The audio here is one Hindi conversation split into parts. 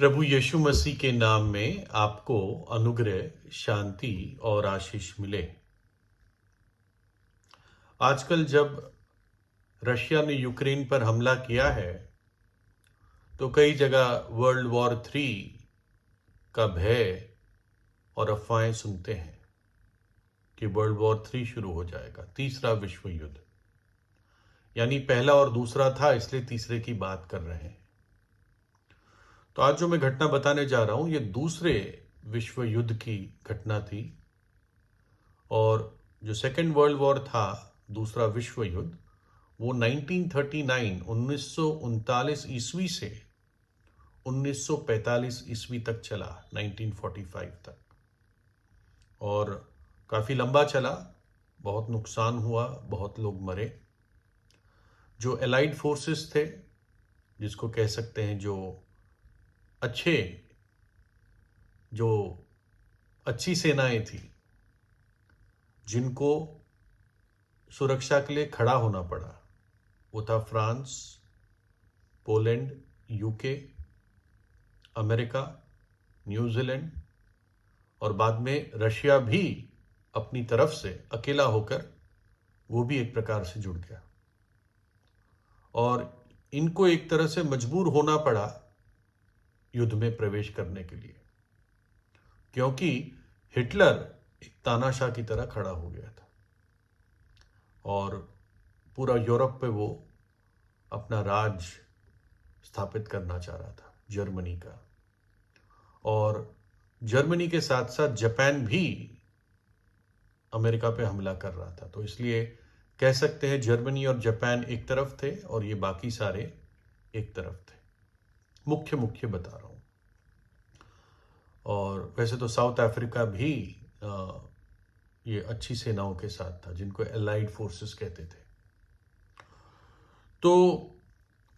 प्रभु यीशु मसीह के नाम में आपको अनुग्रह, शांति और आशीष मिले। आजकल जब रशिया ने यूक्रेन पर हमला किया है तो कई जगह वर्ल्ड वॉर 3 का भय और अफवाहें सुनते हैं कि वर्ल्ड वॉर 3 शुरू हो जाएगा, तीसरा विश्व युद्ध। यानी पहला और दूसरा था, इसलिए तीसरे की बात कर रहे हैं। तो आज जो मैं घटना बताने जा रहा हूं, ये दूसरे विश्व युद्ध की घटना थी। और जो सेकेंड वर्ल्ड वॉर था, दूसरा विश्व युद्ध, वो 1939 ईस्वी से 1945 ईस्वी तक चला, 1945 तक। और काफ़ी लंबा चला, बहुत नुकसान हुआ, बहुत लोग मरे। जो एलाइड फोर्सेस थे, जिसको कह सकते हैं जो अच्छी सेनाएं थी, जिनको सुरक्षा के लिए खड़ा होना पड़ा, वो था France, Poland, UK, America, New Zealand और बाद में रशिया भी अपनी तरफ से अकेला होकर वो भी एक प्रकार से जुड़ गया। और इनको एक तरह से मजबूर होना पड़ा युद्ध में प्रवेश करने के लिए, क्योंकि हिटलर एक तानाशाह की तरह खड़ा हो गया था और पूरा यूरोप पे वो अपना राज स्थापित करना चाह रहा था, जर्मनी का। और जर्मनी के साथ साथ जापान भी अमेरिका पे हमला कर रहा था। तो इसलिए कह सकते हैं जर्मनी और जापान एक तरफ थे और ये बाकी सारे एक तरफ थे। मुख्य मुख्य बता रहा हूं। और वैसे तो साउथ अफ्रीका भी ये अच्छी सेनाओं के साथ था, जिनको एलाइड फोर्सेस कहते थे। तो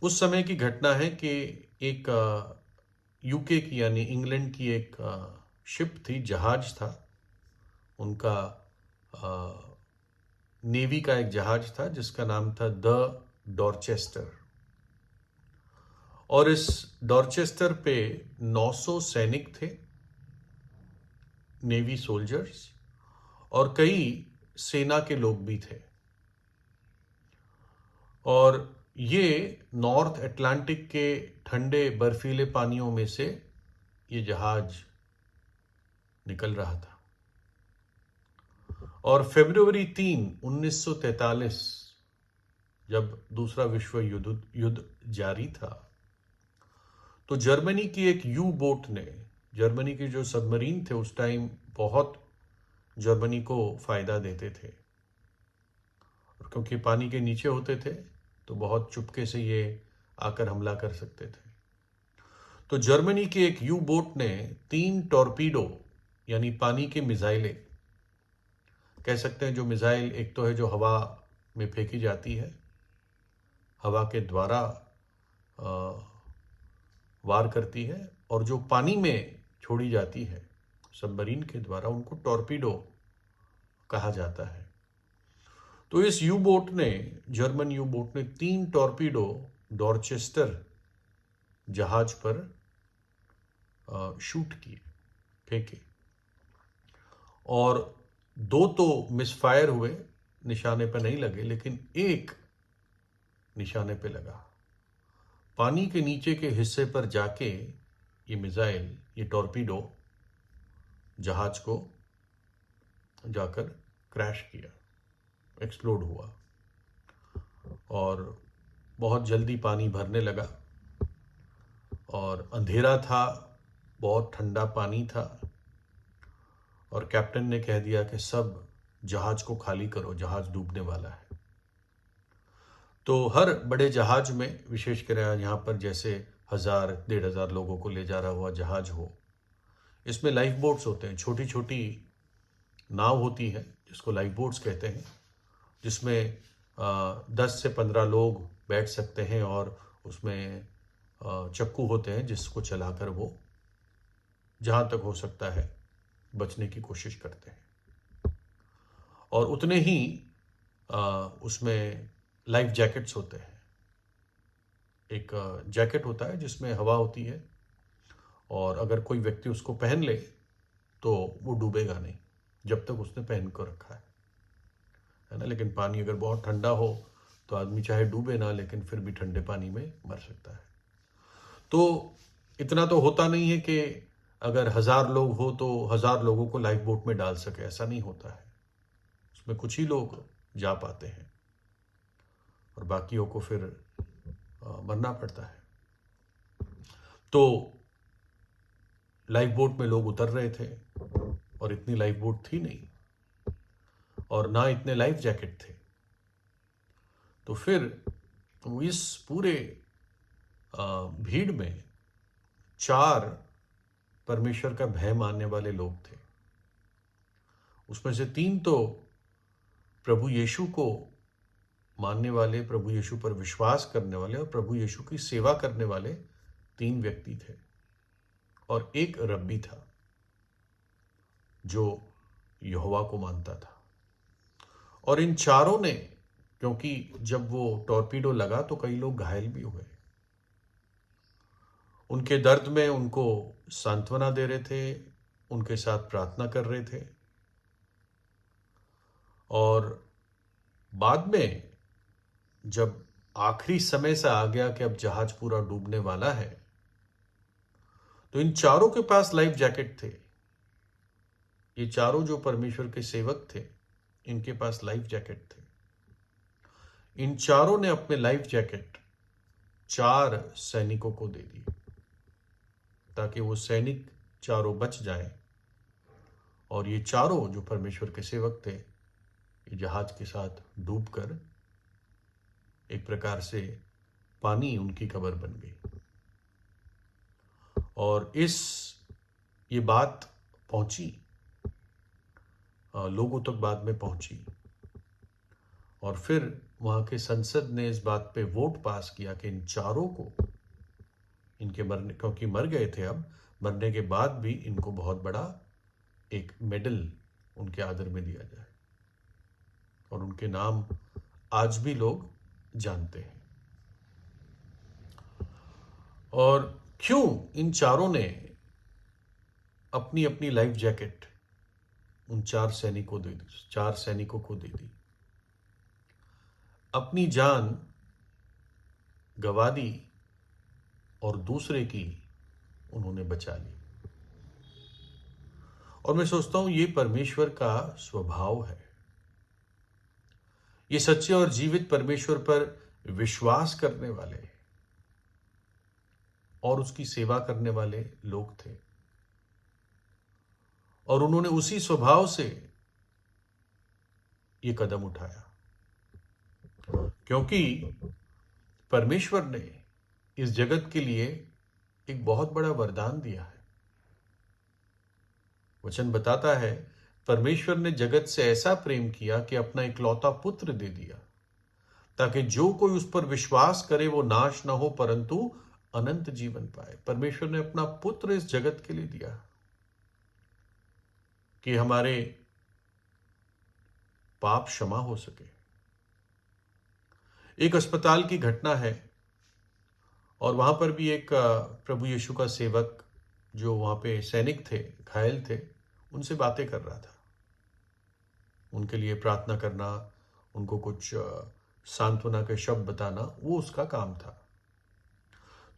उस समय की घटना है कि एक यूके की यानी इंग्लैंड की एक शिप थी, जहाज था उनका, नेवी का एक जहाज था जिसका नाम था द डॉर्चेस्टर। और इस डॉर्चेस्टर पे 900 सैनिक थे, नेवी सोल्जर्स, और कई सेना के लोग भी थे। और ये नॉर्थ अटलांटिक के ठंडे बर्फीले पानियों में से ये जहाज निकल रहा था। और फरवरी 3, 1943, जब दूसरा विश्व युद्ध जारी था, तो जर्मनी की एक यू बोट ने, जर्मनी के जो सबमरीन थे उस टाइम बहुत जर्मनी को फायदा देते थे, और क्योंकि पानी के नीचे होते थे तो बहुत चुपके से ये आकर हमला कर सकते थे। तो जर्मनी की एक यू बोट ने 3 टॉर्पीडो यानी पानी के मिसाइलें, कह सकते हैं जो मिसाइल एक तो है जो हवा में फेंकी जाती है, हवा के द्वारा वार करती है, और जो पानी में छोड़ी जाती है सबमरीन के द्वारा, उनको टॉर्पीडो कहा जाता है। तो इस यू बोट ने, जर्मन यू बोट ने 3 टॉर्पीडो डॉर्चेस्टर जहाज पर शूट किए, फेंके। और 2 तो मिसफायर हुए, निशाने पर नहीं लगे, लेकिन एक निशाने पे लगा। पानी के नीचे के हिस्से पर जाके ये मिसाइल, ये टॉर्पीडो जहाज को जाकर क्रैश किया, एक्सप्लोड हुआ। और बहुत जल्दी पानी भरने लगा और अंधेरा था, बहुत ठंडा पानी था। और कैप्टन ने कह दिया कि सब जहाज को खाली करो, जहाज डूबने वाला है। तो हर बड़े जहाज में, विशेषकर यहाँ पर जैसे 1000-1500 लोगों को ले जा रहा हुआ जहाज हो, इसमें लाइफ बोट्स होते हैं, छोटी छोटी नाव होती है जिसको लाइफ बोट्स कहते हैं, जिसमें 10 से 15 लोग बैठ सकते हैं, और उसमें चक्कू होते हैं जिसको चलाकर वो जहाँ तक हो सकता है बचने की कोशिश करते हैं। और उतने ही उसमें लाइफ जैकेट्स होते हैं। एक जैकेट होता है जिसमें हवा होती है, और अगर कोई व्यक्ति उसको पहन ले तो वो डूबेगा नहीं जब तक उसने पहन कर रखा है ना। लेकिन पानी अगर बहुत ठंडा हो तो आदमी चाहे डूबे ना, लेकिन फिर भी ठंडे पानी में मर सकता है। तो इतना तो होता नहीं है कि अगर 1000 लोग हो तो 1000 लोगों को लाइफ बोट में डाल सके, ऐसा नहीं होता है। उसमें कुछ ही लोग जा पाते हैं और बाकियों को फिर मरना पड़ता है। तो लाइफ बोट में लोग उतर रहे थे और इतनी लाइफ बोट थी नहीं और ना इतने लाइफ जैकेट थे। तो फिर इस पूरे भीड़ में 4 परमेश्वर का भय मानने वाले लोग थे। उसमें से 3 तो प्रभु यीशु को मानने वाले, प्रभु यीशु पर विश्वास करने वाले और प्रभु यीशु की सेवा करने वाले 3 व्यक्ति थे और एक रब्बी था जो यहोवा को मानता था। और इन चारों ने, क्योंकि जब वो टॉर्पीडो लगा तो कई लोग घायल भी हुए, उनके दर्द में उनको सांत्वना दे रहे थे, उनके साथ प्रार्थना कर रहे थे। और बाद में जब आखिरी समय सा आ गया कि अब जहाज पूरा डूबने वाला है, तो इन चारों के पास लाइफ जैकेट थे। ये चारों जो परमेश्वर के सेवक थे, इनके पास लाइफ जैकेट थे। इन चारों ने अपने लाइफ जैकेट 4 सैनिकों को दे दिए ताकि वो सैनिक चारों बच जाएं और ये चारों जो परमेश्वर के सेवक थे, ये जहाज के साथ डूबकर एक प्रकार से पानी उनकी कब्र बन गई। और ये बात पहुंची, लोगों तक बाद में पहुंची और फिर वहां के संसद ने इस बात पे वोट पास किया कि इन चारों को इनके मरने, क्योंकि मर गए थे, अब मरने के बाद भी इनको बहुत बड़ा एक मेडल उनके आदर में दिया जाए और उनके नाम आज भी लोग जानते हैं। और क्यों इन चारों ने अपनी अपनी लाइफ जैकेट उन 4 सैनिकों को दे दी, अपनी जान गवा दी और दूसरे की उन्होंने बचा ली। और मैं सोचता हूं ये परमेश्वर का स्वभाव है। ये सच्चे और जीवित परमेश्वर पर विश्वास करने वाले और उसकी सेवा करने वाले लोग थे और उन्होंने उसी स्वभाव से ये कदम उठाया, क्योंकि परमेश्वर ने इस जगत के लिए एक बहुत बड़ा वरदान दिया है। वचन बताता है परमेश्वर ने जगत से ऐसा प्रेम किया कि अपना इकलौता पुत्र दे दिया ताकि जो कोई उस पर विश्वास करे वो नाश ना हो परंतु अनंत जीवन पाए। परमेश्वर ने अपना पुत्र इस जगत के लिए दिया कि हमारे पाप क्षमा हो सके। एक अस्पताल की घटना है और वहां पर भी एक प्रभु यीशु का सेवक जो वहां पे सैनिक थे, घायल थे, उनसे बातें कर रहा था, उनके लिए प्रार्थना करना, उनको कुछ सांत्वना के शब्द बताना, वो उसका काम था।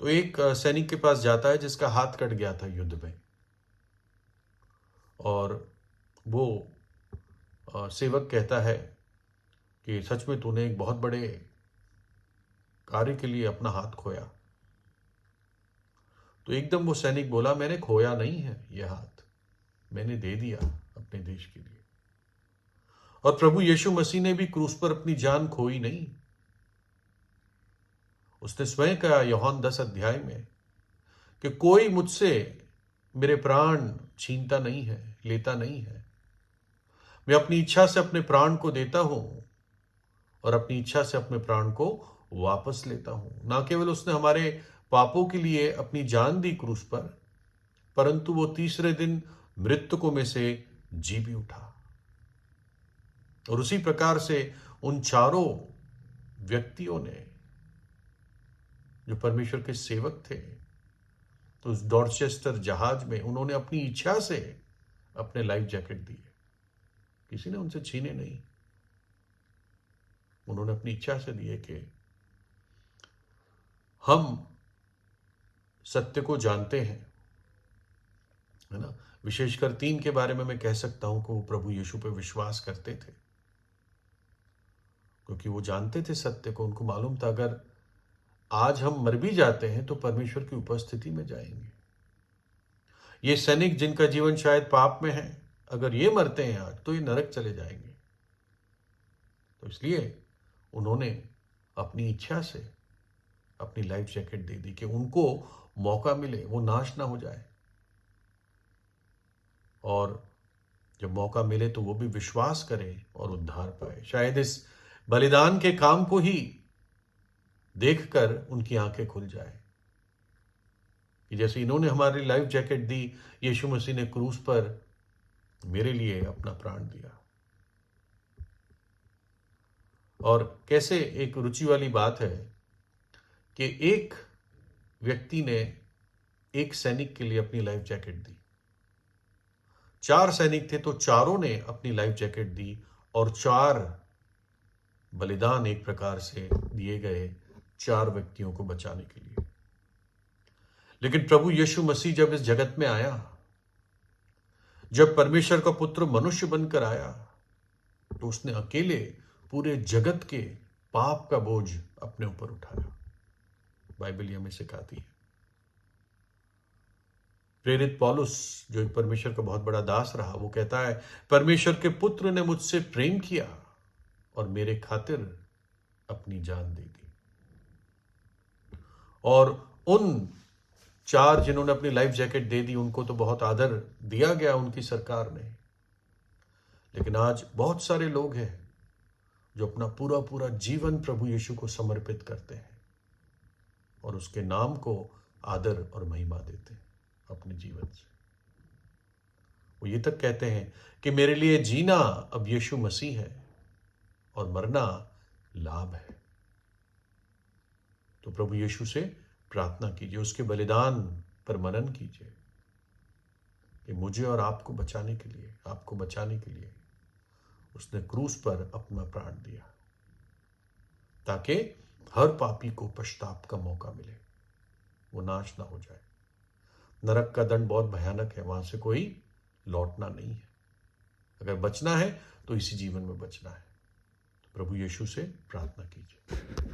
तो एक सैनिक के पास जाता है जिसका हाथ कट गया था युद्ध में और वो सेवक कहता है कि सच में तूने एक बहुत बड़े कार्य के लिए अपना हाथ खोया। तो एकदम वो सैनिक बोला, मैंने खोया नहीं है, यह हाथ मैंने दे दिया अपने देश के लिए। और प्रभु यीशु मसीह ने भी क्रूस पर अपनी जान खोई नहीं। उसने स्वयं कहा यूहन्ना 10 अध्याय में कि कोई मुझसे मेरे प्राण छीनता नहीं है, लेता नहीं है। मैं अपनी इच्छा से अपने प्राण को देता हूं और अपनी इच्छा से अपने प्राण को वापस लेता हूं। ना केवल उसने हमारे पापों के लिए अपनी जान दी क्रूस पर, परंतु वो तीसरे दिन मृतकों में से जी भी उठा। और उसी प्रकार से उन चारों व्यक्तियों ने जो परमेश्वर के सेवक थे, उस डॉर्चेस्टर जहाज में उन्होंने अपनी इच्छा से अपने लाइफ जैकेट दिए, किसी ने उनसे छीने नहीं। उन्होंने अपनी इच्छा से दिए कि हम सत्य को जानते हैं, है ना। विशेषकर 3 के बारे में मैं कह सकता हूं कि वो प्रभु यीशु पे विश्वास करते थे, क्योंकि वो जानते थे सत्य को। उनको मालूम था अगर आज हम मर भी जाते हैं तो परमेश्वर की उपस्थिति में जाएंगे। ये सैनिक जिनका जीवन शायद पाप में है, अगर ये मरते हैं आज तो ये नरक चले जाएंगे। तो इसलिए उन्होंने अपनी इच्छा से अपनी लाइफ जैकेट दे दी कि उनको मौका मिले, वो नाश ना हो जाए, और जब मौका मिले तो वो भी विश्वास करें और उद्धार पाए। शायद इस बलिदान के काम को ही देखकर उनकी आंखें खुल जाए कि जैसे इन्होंने हमारी लाइफ जैकेट दी, यीशु मसीह ने क्रूस पर मेरे लिए अपना प्राण दिया। और कैसे एक रुचि वाली बात है कि एक व्यक्ति ने एक सैनिक के लिए अपनी लाइफ जैकेट दी। 4 सैनिक थे तो चारों ने अपनी लाइफ जैकेट दी, और 4 बलिदान एक प्रकार से दिए गए 4 व्यक्तियों को बचाने के लिए। लेकिन प्रभु यीशु मसीह जब इस जगत में आया, जब परमेश्वर का पुत्र मनुष्य बनकर आया, तो उसने अकेले पूरे जगत के पाप का बोझ अपने ऊपर उठाया। बाइबल ये हमें सिखाती है। प्रेरित पौलुस, जो एक परमेश्वर का बहुत बड़ा दास रहा, वो कहता है, परमेश्वर के पुत्र ने मुझसे प्रेम किया और मेरे खातिर अपनी जान दे दी। और उन 4 जिन्होंने अपनी लाइफ जैकेट दे दी, उनको तो बहुत आदर दिया गया उनकी सरकार ने। लेकिन आज बहुत सारे लोग हैं जो अपना पूरा पूरा जीवन प्रभु यीशु को समर्पित करते हैं और उसके नाम को आदर और महिमा देते हैं अपने जीवन से। वो ये तक कहते हैं कि मेरे लिए जीना अब यीशु मसीह है और मरना लाभ है। तो प्रभु यीशु से प्रार्थना कीजिए, उसके बलिदान पर मनन कीजिए कि मुझे और आपको बचाने के लिए उसने क्रूस पर अपना प्राण दिया, ताकि हर पापी को पश्चाताप का मौका मिले, वो नाश ना हो जाए। नरक का दंड बहुत भयानक है, वहां से कोई लौटना नहीं है। अगर बचना है तो इसी जीवन में बचना है। तो प्रभु यीशु से प्रार्थना कीजिए।